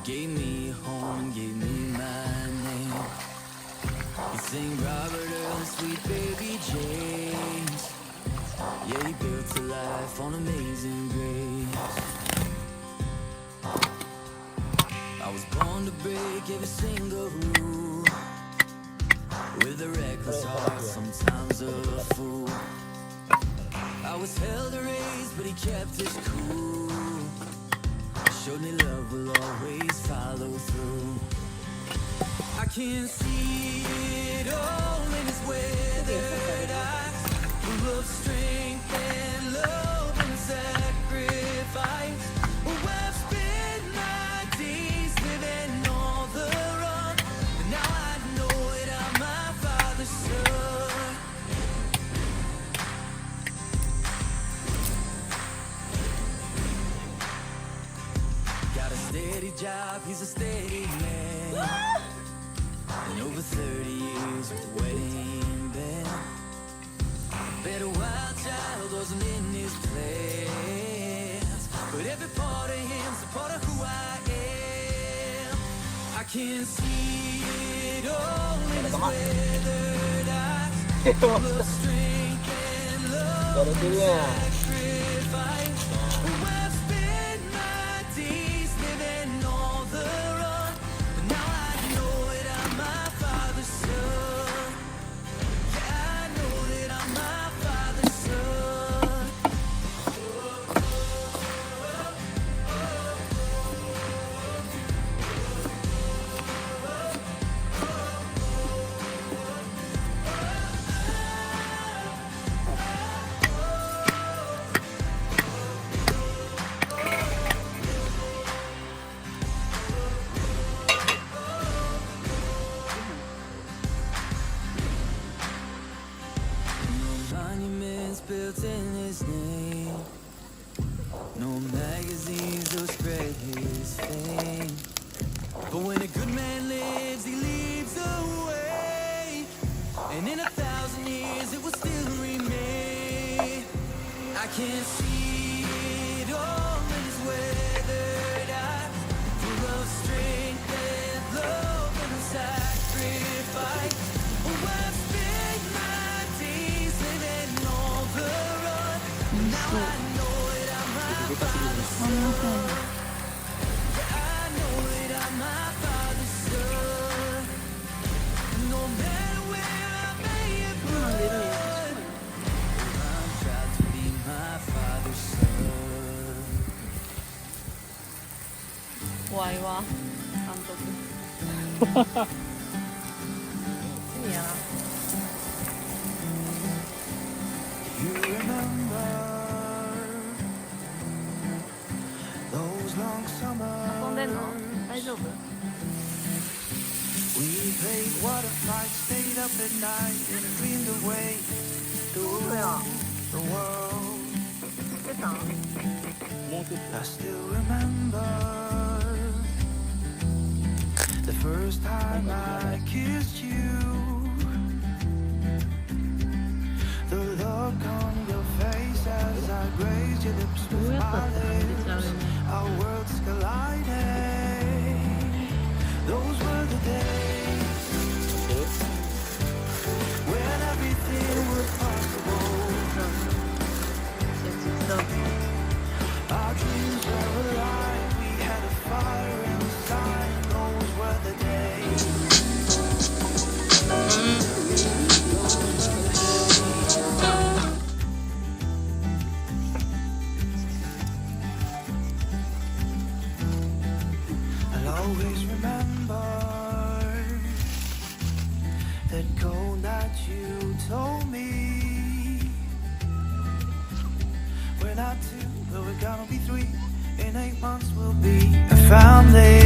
Gave me a home and gave me my name. He sang Robert Earl, sweet baby James. Yeah, he built a life on Amazing Grace. I was born to break every single rule. With a reckless heart, sometimes a fool. I was hell to raise, but he kept his cool. Showed me love will always follow through. I can see it all in his weathered eyes, full of strength and love and sacrifice. Oh, I've spent my days living on the run, and now I know it, I'm my father's son. Got a steady job, he's a steady man. And over 30 years with the wedding band. Bet a wild child wasn't in his plans, but every part of him's a part of who I am. I can see it all in his weathered eyes, full of strength and love and sacrifice. Oh, I've spent my days living on the run, but now I know it, I'm my father's son. Yeah, I know that I'm my father's son. No monuments built in his name, no magazines will spread his fame. But when a good man lives, he leaves a way, and in 1,000 years it will still remain. I can see it all in his weathered eyes, full of strength and love and sacrifice. Oh, I've spent my days living on the run, now I know it, I'm my father's son. I know it, I'm my father's son. No matter where I may have run, I'm proud to be my father's son. 怖いわ監督いや You remember those long 遊んでんの summers? 大丈夫 We played water fights, stayed up at night and dreamed away Yeah. to the world. 出た I still remember the first time I kissed you. The look on your face as I grazed your lips どう with やったら my 出ちゃう lips. の Our worlds collided. Those were the days when everything was possible. 手伝う Our dreams were alive. We had a fire inside. Those were the days. I'll always remember that code that you told me. We're not two, but we're gonna be three. In 8 months we'll be a family.